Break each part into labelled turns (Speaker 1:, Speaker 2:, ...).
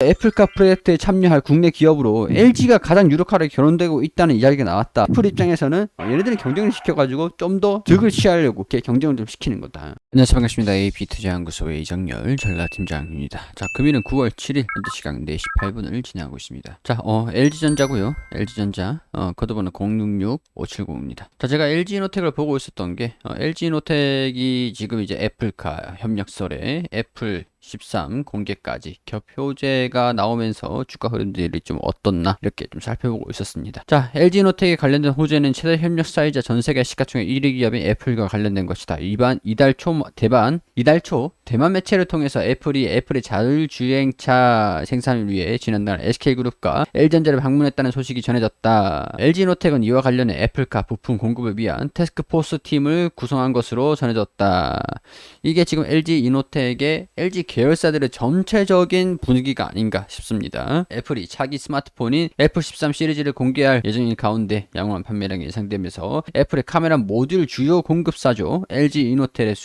Speaker 1: 애플카 프로젝트에 참여할 국내 기업으로 LG가 가장 유력하게 결혼되고 있다는 이야기가 나왔다. 애플 입장에서는 얘네들이 경쟁을 시켜가지고 좀 더 득을 취하려고 이렇게 경쟁을 좀 시키는 거다. 안녕하세요, 반갑습니다. AP투자연구소의 이정열 전략팀장입니다. 자, 금일은 9월 7일 현재 시간 4시 8분을 지나고 있습니다. 자, LG전자고요. LG전자 코드번호 066570입니다. 자, 제가 LG이노텍을 보고 있었던 게 LG이노텍이 지금 이제 애플카 협력설에 애플 13 공개까지 겹효제가 나오면서 주가 흐름들이 좀 어떻나 이렇게 좀 살펴보고 있었습니다. 자, LG이노텍에 관련된 호재는 최대 협력사이자 전세계 시가총액 1위 기업인 애플과 관련된 것이다. 이달 초 대만 매체를 통해서 애플의 자율주행차 생산을 위해 지난달 SK그룹과 LG전자를 방문했다는 소식이 전해졌다. LG이노텍은 이와 관련해 애플카 부품 공급을 위한 태스크포스 팀을 구성한 것으로 전해졌다. 이게 지금 LG이노텍의 LG 계열사들의 전체적인 분위기가 아닌가 싶습니다. 애플이 차기 스마트폰인 애플 13 시리즈를 공개할 예정인 가운데 양호한 판매량이 예상되면서 애플의 카메라 모듈 주요 공급사죠. LG이노텍의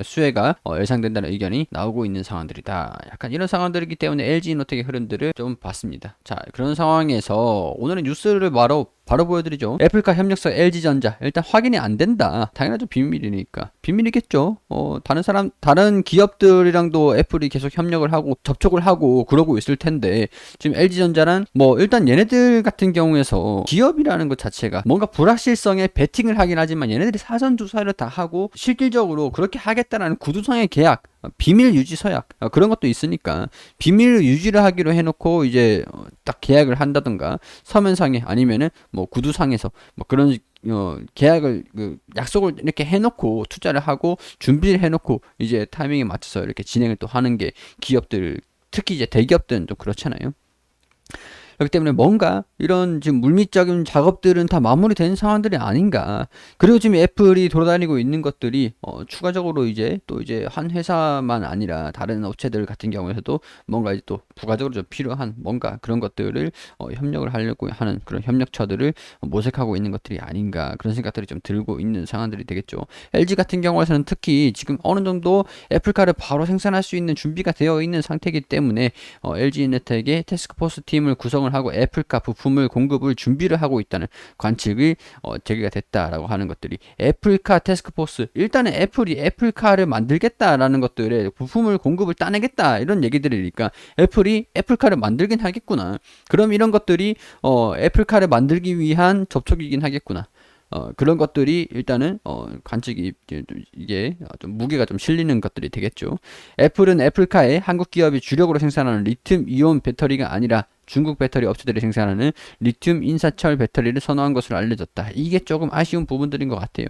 Speaker 1: 수혜가 예상된다는 의견이 나오고 있는 상황들이다. 약간 이런 상황들이기 때문에 LG이노텍의 흐름들을 좀 봤습니다. 자, 그런 상황에서 오늘은 뉴스를 바로 보여드리죠. 애플카 협력사 LG전자 일단 확인이 안 된다. 당연하죠. 비밀이니까. 비밀이겠죠. 다른 기업들이랑도 애플이 계속 협력을 하고 접촉을 하고 그러고 있을 텐데 지금 LG전자는 일단 얘네들 같은 경우에서 기업이라는 것 자체가 뭔가 불확실성에 베팅을 하긴 하지만 얘네들이 사전 조사를 다 하고 실질적으로 그렇게 하겠다라는 구두상의 계약, 비밀 유지 서약 그런 것도 있으니까 비밀 유지를 하기로 해놓고 이제 딱 계약을 한다든가 서면상에 아니면은 구두상에서 그런 계약을 약속을 이렇게 해놓고 투자를 하고 준비를 해놓고 이제 타이밍에 맞춰서 이렇게 진행을 또 하는 게 기업들, 특히 이제 대기업들은 좀 그렇잖아요. 그렇기 때문에 뭔가 이런 지금 물밑적인 작업들은 다 마무리된 상황들이 아닌가. 그리고 지금 애플이 돌아다니고 있는 것들이 추가적으로 이제 한 회사만 아니라 다른 업체들 같은 경우에서도 뭔가 이제 또 부가적으로 좀 필요한 뭔가 그런 것들을 협력을 하려고 하는 그런 협력처들을 모색하고 있는 것들이 아닌가, 그런 생각들이 좀 들고 있는 상황들이 되겠죠. LG 같은 경우에서는 특히 지금 어느 정도 애플카를 바로 생산할 수 있는 준비가 되어 있는 상태이기 때문에 LG이노텍의 태스크포스 팀을 구성을 하고 애플카 부품을 공급을 준비를 하고 있다는 관측이 제기가 됐다라고 하는 것들이, 애플카 태스크포스, 일단은 애플이 애플카를 만들겠다라는 것들의 부품을 공급을 따내겠다 이런 얘기들이니까 애플이 애플카를 만들긴 하겠구나. 그럼 이런 것들이 애플카를 만들기 위한 접촉이긴 하겠구나. 그런 것들이 일단은 관측이 이게 좀 무게가 좀 실리는 것들이 되겠죠. 애플은 애플카에 한국 기업이 주력으로 생산하는 리튬 이온 배터리가 아니라 중국 배터리 업체들이 생산하는 리튬 인사철 배터리를 선호한 것으로 알려졌다. 이게 조금 아쉬운 부분들인 것 같아요.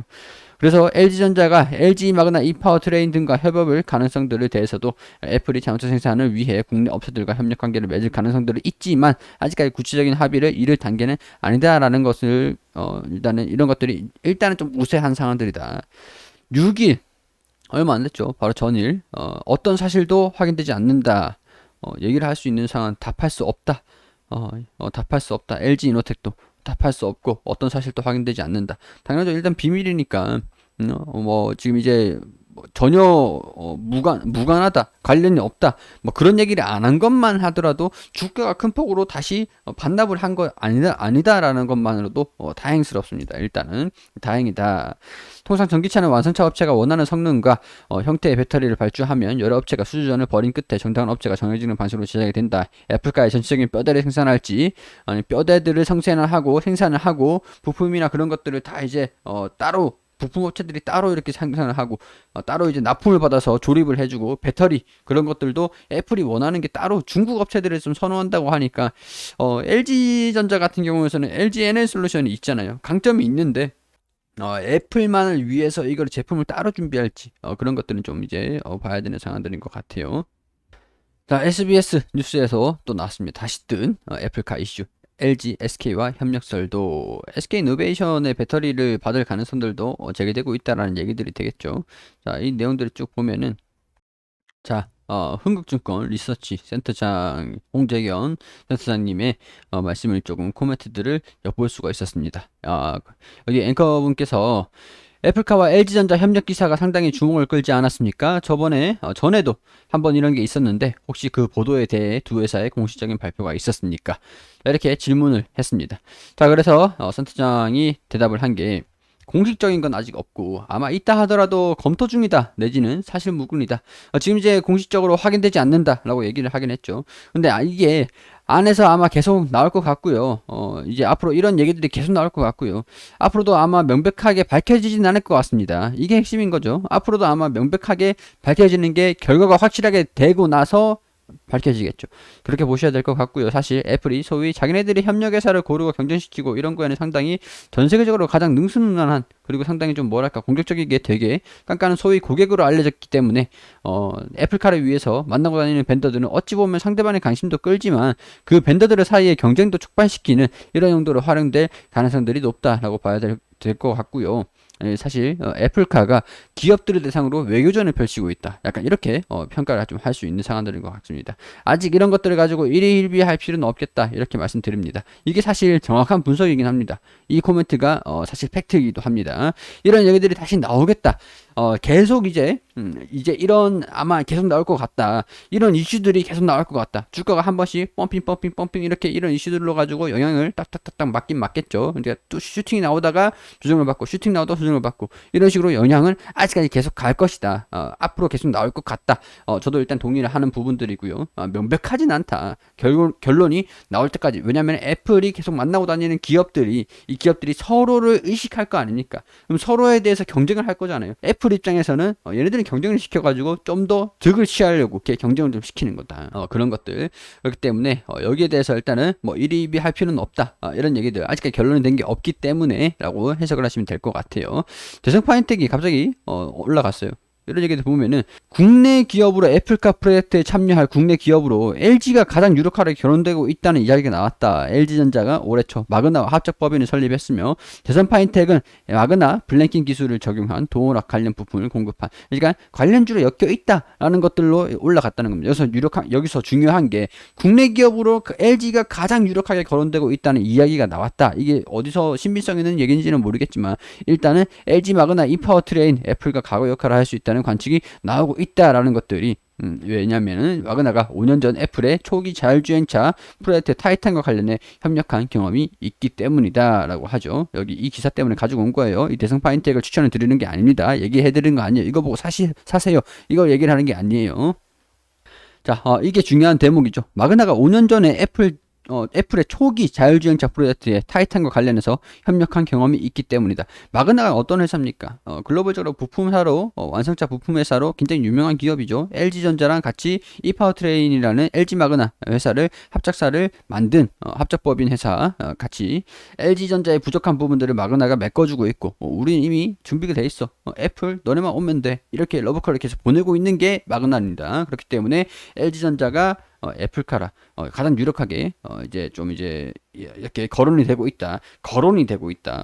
Speaker 1: 그래서 LG전자가 LG 마그나 이파워트레인 등과 협업을 가능성들에 대해서도 애플이 자동차 생산을 위해 국내 업체들과 협력 관계를 맺을 가능성들이 있지만 아직까지 구체적인 합의를 이룰 단계는 아니다라는 것을 일단은 이런 것들이 일단은 좀 우세한 상황들이다. 6일 얼마 안 됐죠. 바로 전일 어떤 사실도 확인되지 않는다. 얘기를 할 수 있는 상황, 답할 수 없다. 답할 수 없다. LG이노텍도 답할 수 없고 어떤 사실도 확인되지 않는다. 당연하죠. 일단 비밀이니까 지금 이제 전혀 무관하다, 관련이 없다, 그런 얘기를 안 한 것만 하더라도 주가가 큰 폭으로 다시 반납을 한 거 아니다라는 것만으로도 다행스럽습니다. 일단은 다행이다. 통상 전기차는 완성차 업체가 원하는 성능과 형태의 배터리를 발주하면 여러 업체가 수주전을 벌인 끝에 정당한 업체가 정해지는 방식으로 제작이 된다. 애플카의 전체적인 뼈대를 생산할지 아니 뼈대들을 생산을 하고 부품이나 그런 것들을 다 이제 따로 부품 업체들이 따로 이렇게 생산을 하고 따로 이제 납품을 받아서 조립을 해주고, 배터리 그런 것들도 애플이 원하는 게 따로 중국 업체들을 좀 선호한다고 하니까 LG전자 같은 경우에는 LG 에너솔루션이 있잖아요. 강점이 있는데 애플만을 위해서 이걸 제품을 따로 준비할지 그런 것들은 좀 이제 봐야 되는 상황들인 것 같아요. 자, SBS 뉴스에서 또 나왔습니다. 다시 뜬 애플카 이슈. LG, SK와 협력설도, SK이노베이션의 배터리를 받을 가능성들도 제기되고 있다라는 얘기들이 되겠죠. 자, 이 내용들을 쭉 보면은, 자, 흥국증권 리서치 센터장 홍재견 센터장님의 말씀을 조금 코멘트들을 엿볼 수가 있었습니다. 여기 앵커분께서 애플카와 LG전자 협력 기사가 상당히 주목을 끌지 않았습니까? 전에도 한번 이런 게 있었는데 혹시 그 보도에 대해 두 회사의 공식적인 발표가 있었습니까? 이렇게 질문을 했습니다. 자, 그래서 센터장이 대답을 한 게 공식적인 건 아직 없고 아마 있다 하더라도 검토 중이다 내지는 사실 무근이다. 지금 이제 공식적으로 확인되지 않는다라고 얘기를 하긴 했죠. 근데 이게 안에서 아마 계속 나올 것 같고요. 이제 앞으로 이런 얘기들이 계속 나올 것 같고요. 앞으로도 아마 명백하게 밝혀지진 않을 것 같습니다. 이게 핵심인 거죠. 앞으로도 아마 명백하게 밝혀지는 게 결과가 확실하게 되고 나서 밝혀지겠죠. 그렇게 보셔야 될 것 같고요. 사실 애플이 소위 자기네들이 협력회사를 고르고 경쟁시키고 이런 거에는 상당히 전 세계적으로 가장 능수능란한, 그리고 상당히 좀 뭐랄까 공격적이게 되게 깐깐한 소위 고객으로 알려졌기 때문에 애플카를 위해서 만나고 다니는 벤더들은 어찌 보면 상대방의 관심도 끌지만 그 벤더들 사이의 경쟁도 촉발시키는 이런 용도로 활용될 가능성들이 높다라고 봐야 될 것 같고요. 사실 애플카가 기업들을 대상으로 외교전을 펼치고 있다. 약간 이렇게 평가를 좀 할 수 있는 상황들인 것 같습니다. 아직 이런 것들을 가지고 일희일비할 필요는 없겠다. 이렇게 말씀드립니다. 이게 사실 정확한 분석이긴 합니다. 이 코멘트가 사실 팩트이기도 합니다. 이런 얘기들이 다시 나오겠다. 계속 이제 이런 아마 계속 나올 것 같다. 이런 이슈들이 계속 나올 것 같다. 주가가 한 번씩 펌핑 이렇게 이런 이슈들로 가지고 영향을 딱딱딱딱 맞긴 맞겠죠. 그러니까 또 슈팅이 나오다가 조정을 받고 슈팅 나오다가 조정을 받고 이런 식으로 영향을 아직까지 계속 갈 것이다. 앞으로 계속 나올 것 같다. 저도 일단 동의를 하는 부분들이고요. 명백하진 않다. 결론이 나올 때까지. 왜냐하면 애플이 계속 만나고 다니는 이 기업들이 서로를 의식할 거 아닙니까? 그럼 서로에 대해서 경쟁을 할 거잖아요. 애플 입장에서는 얘네들이 경쟁을 시켜가지고 좀 더 득을 취하려고 이렇게 경쟁을 좀 시키는 거다. 그런 것들. 그렇기 때문에 여기에 대해서 일단은 뭐 일희일비 할 필요는 없다. 이런 얘기들 아직까지 결론이 된 게 없기 때문에 라고 해석을 하시면 될 것 같아요. 대성 파인텍이 갑자기 올라갔어요. 이런 얘기들 보면은 국내 기업으로 애플카 프로젝트에 참여할 국내 기업으로 LG가 가장 유력하게 거론되고 있다는 이야기가 나왔다. LG전자가 올해 초 마그나와 합작법인을 설립했으며 대선 파인텍은 마그나 블랭킹 기술을 적용한 동호락 관련 부품을 공급한, 그러니까 관련주로 엮여 있다라는 것들로 올라갔다는 겁니다. 여기서 중요한 게 국내 기업으로 LG가 가장 유력하게 거론되고 있다는 이야기가 나왔다. 이게 어디서 신빙성 있는 얘기인지는 모르겠지만 일단은 LG 마그나 이파워트레인 애플과 과거 역할을 할 수 있다는 관측이 나오고 있다라는 것들이 왜냐면은 와그나가 5년 전 애플의 초기 자율주행차 프로젝트 타이탄과 관련해 협력한 경험이 있기 때문이다라고 하죠. 여기 이 기사 때문에 가지고 온 거예요. 이 대성 파인텍을 추천을 드리는 게 아닙니다. 얘기해 드리는 거 아니에요. 이거 보고 사세요. 이거 얘기를 하는 게 아니에요. 자, 이게 중요한 대목이죠. 마그나가 5년 전에 애플의 초기 자율주행차 프로젝트에 타이탄과 관련해서 협력한 경험이 있기 때문이다. 마그나가 어떤 회사입니까? 글로벌적으로 부품사로 완성차 부품 회사로 굉장히 유명한 기업이죠. LG전자랑 같이 이파워트레인이라는 LG 마그나 회사를 합작사를 만든 합작법인 회사 같이 LG전자의 부족한 부분들을 마그나가 메꿔주고 있고 우리는 이미 준비가 돼 있어. 애플 너네만 오면 돼. 이렇게 러브콜을 계속 보내고 있는 게 마그나입니다. 그렇기 때문에 LG전자가 애플카라 가장 유력하게 이제 이렇게 거론이 되고 있다.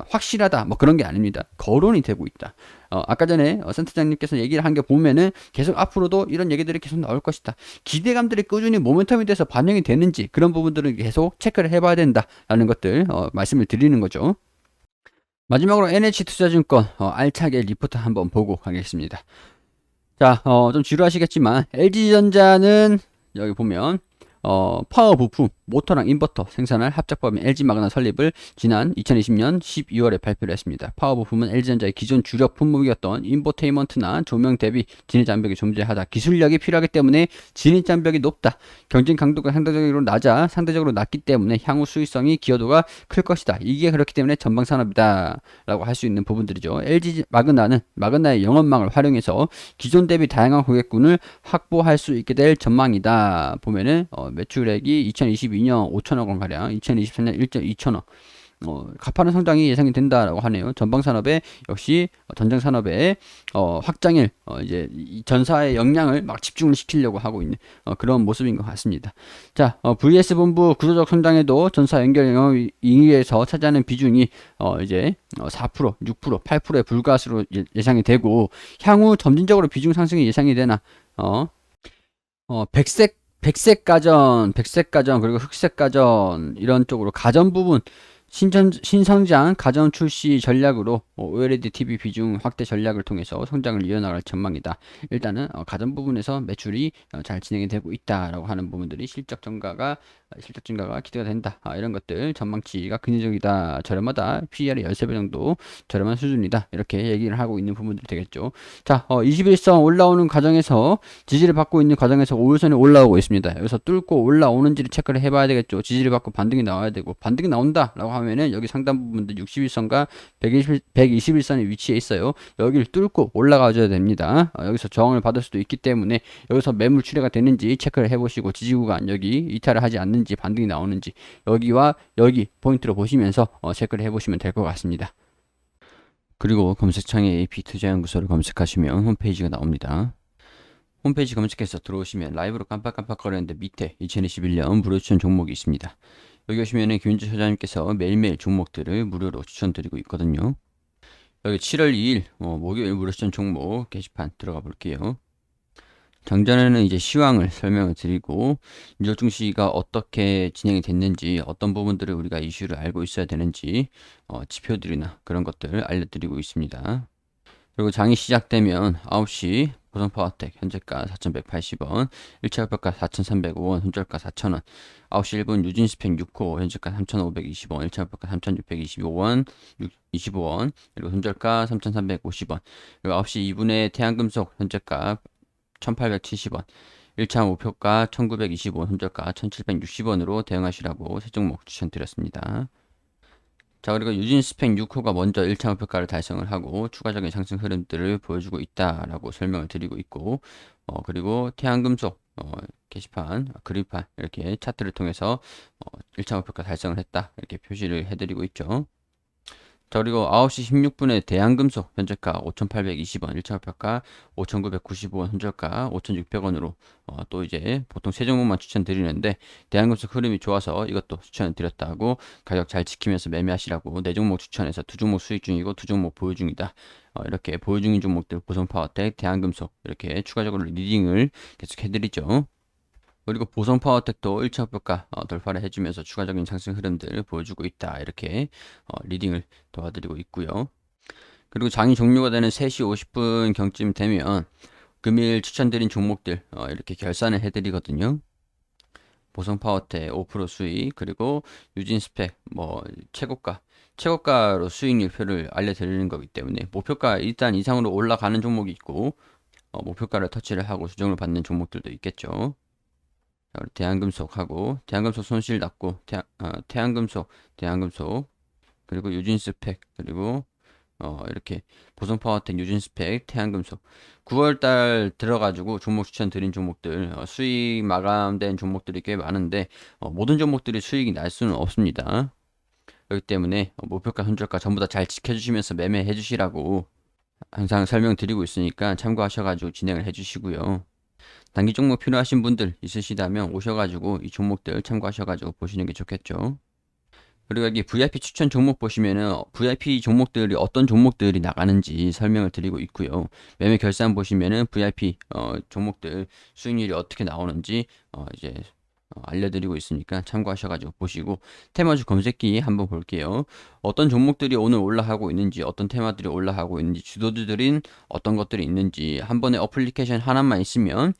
Speaker 1: 확실하다. 뭐 그런 게 아닙니다. 거론이 되고 있다. 아까 전에 센터장님께서 얘기를 한 게 보면은 계속 앞으로도 이런 얘기들이 계속 나올 것이다. 기대감들이 꾸준히 모멘텀이 돼서 반영이 되는지 그런 부분들을 계속 체크를 해봐야 된다라는 것들 말씀을 드리는 거죠. 마지막으로 NH투자증권 알차게 리포트 한번 보고 가겠습니다. 자, 좀 지루하시겠지만 LG전자는 여기 보면 파워 부품, 모터랑 인버터 생산할 합작법인 LG 마그나 설립을 지난 2020년 12월에 발표를 했습니다. 파워 부품은 LG전자의 기존 주력 품목이었던 인포테인먼트나 조명 대비 진입 장벽이 존재하다. 기술력이 필요하기 때문에 진입 장벽이 높다. 경쟁 강도가 상대적으로 낮기 때문에 향후 수익성이 기여도가 클 것이다. 이게 그렇기 때문에 전방 산업이다 라고 할 수 있는 부분들이죠. LG 마그나는 마그나의 영업망을 활용해서 기존 대비 다양한 고객군을 확보할 수 있게 될 전망이다. 보면은 매출액이 2022년 5천억 원 가량, 2024년 1.2천억. 가파른 성장이 예상이 된다라고 하네요. 전방산업에 역시 전장산업의 확장을 이제 전사의 역량을 막 집중을 시키려고 하고 있는 그런 모습인 것 같습니다. 자, VS 본부 구조적 성장에도 전사 연결 영역에서 차지하는 비중이 이제 4%, 6%, 8%에 불과할 것으로 예상이 되고 향후 점진적으로 비중 상승이 예상이 되나 백색 가전, 그리고 흑색 가전, 이런 쪽으로 가전 부분, 신성장 가전 출시 전략으로 OLED TV 비중 확대 전략을 통해서 성장을 이어나갈 전망이다. 일단은 가전 부분에서 매출이 잘 진행이 되고 있다라고 하는 부분들이 실적 증가가 기대가 된다. 이런 것들 전망치가 긍정적이다. 저렴하다. PER이 13배 정도 저렴한 수준이다. 이렇게 얘기를 하고 있는 부분들이 되겠죠. 자, 21선 올라오는 과정에서 지지를 받고 있는 과정에서 5일선이 올라오고 있습니다. 여기서 뚫고 올라오는지를 체크를 해봐야 되겠죠. 지지를 받고 반등이 나와야 되고 반등이 나온다라고 하면은 여기 상단 부분들 61선과 121선이 위치해 있어요. 여기를 뚫고 올라가줘야 됩니다. 여기서 저항을 받을 수도 있기 때문에 여기서 매물 출회가 되는지 체크를 해보시고 지지 구간 여기 이탈을 하지 않는지 반등이 나오는지 여기와 여기 포인트로 보시면서 체크를 해보시면 될 것 같습니다. 그리고 검색창에 AP투자연구소를 검색하시면 홈페이지가 나옵니다. 홈페이지 검색해서 들어오시면 라이브로 깜빡깜빡 거리는데 밑에 2021년 무료 추천 종목이 있습니다. 여기 오시면 김윤주 소장님께서 매일매일 종목들을 무료로 추천드리고 있거든요. 여기 7월 2일 목요일 무료 추천 종목 게시판 들어가 볼게요. 장전에는 이제 시황을 설명을 드리고 뉴욕 증시가 어떻게 진행이 됐는지 어떤 부분들을 우리가 이슈를 알고 있어야 되는지 지표들이나 그런 것들을 알려드리고 있습니다. 그리고 장이 시작되면 9시 보성파워텍 현재가 4,180원, 1차 목표가 4,305원, 손절가 4,000원, 9시 1분 유진스펙 6호 현재가 3,520원, 1차 목표가 3,625원, 25원, 그리고 손절가 3,350원, 그리고 9시 2분에 태양금속 현재가 1,870원, 1차 목표가 1,925원, 손절가 1,760원으로 대응하시라고 세 종목 추천드렸습니다. 자, 그리고 유진 스펙 6호가 먼저 1차 목표가를 달성을 하고 추가적인 상승 흐름들을 보여주고 있다라고 설명을 드리고 있고, 그리고 태양금속 게시판, 그림판 이렇게 차트를 통해서 1차 목표가 달성을 했다 이렇게 표시를 해드리고 있죠. 자, 그리고 9시 16분에 대한금속 현재가 5,820원, 1차 목표가 5,995원, 손절가 5,600원으로 또 이제 보통 세 종목만 추천드리는데 대한금속 흐름이 좋아서 이것도 추천을 드렸다고 가격 잘 지키면서 매매하시라고 네 종목 추천해서 두 종목 수익 중이고 두 종목 보유 중이다. 이렇게 보유 중인 종목들 보성파워텍, 대한금속 이렇게 추가적으로 리딩을 계속 해드리죠. 그리고 보성파워텍도 1차 목표가 돌파를 해주면서 추가적인 상승 흐름들을 보여주고 있다. 이렇게 리딩을 도와드리고 있고요. 그리고 장이 종료가 되는 3시 50분 경쯤 되면 금일 추천드린 종목들 이렇게 결산을 해드리거든요. 보성파워텍 5% 수익, 그리고 유진스펙 최고가로 수익률표를 알려드리는 거기 때문에 목표가 일단 이상으로 올라가는 종목이 있고 목표가를 터치를 하고 수정을 받는 종목들도 있겠죠. 대한금속하고 대한금속 손실 났고 태양금속 대한금속 그리고 유진스펙 그리고 이렇게 보성파워텍 유진스펙 태양금속 9월달 들어가지고 종목 추천 드린 종목들 수익 마감된 종목들이 꽤 많은데 모든 종목들이 수익이 날 수는 없습니다. 그렇기 때문에 목표가 손절가 전부 다 잘 지켜주시면서 매매해 주시라고 항상 설명드리고 있으니까 참고하셔가지고 진행을 해 주시고요. 단기 종목 필요하신 분들 있으시다면 오셔가지고 이 종목들 참고하셔가지고 보시는 게 좋겠죠. 그리고 여기 VIP 추천 종목 보시면은 VIP 종목들이 어떤 종목들이 나가는지 설명을 드리고 있고요. 매매 결산 보시면은 VIP 종목들 수익률이 어떻게 나오는지 이제 알려드리고 있으니까 참고하셔가지고 보시고 테마주 검색기 한번 볼게요. 어떤 종목들이 오늘 올라가고 있는지 어떤 테마들이 올라가고 있는지 주도주들인 어떤 것들이 있는지 한 번에 어플리케이션 하나만 있으면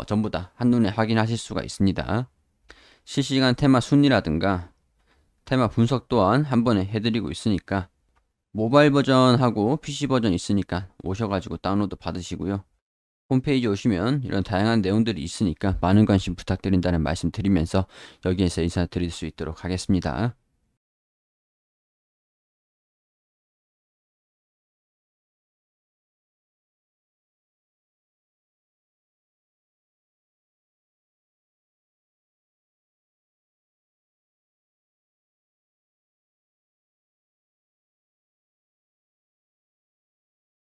Speaker 1: 전부 다 한눈에 확인하실 수가 있습니다. 실시간 테마 순위라든가 테마 분석 또한 한 번에 해드리고 있으니까 모바일 버전하고 PC 버전 있으니까 오셔가지고 다운로드 받으시고요. 홈페이지 오시면 이런 다양한 내용들이 있으니까 많은 관심 부탁드린다는 말씀 드리면서 여기에서 인사드릴 수 있도록 하겠습니다.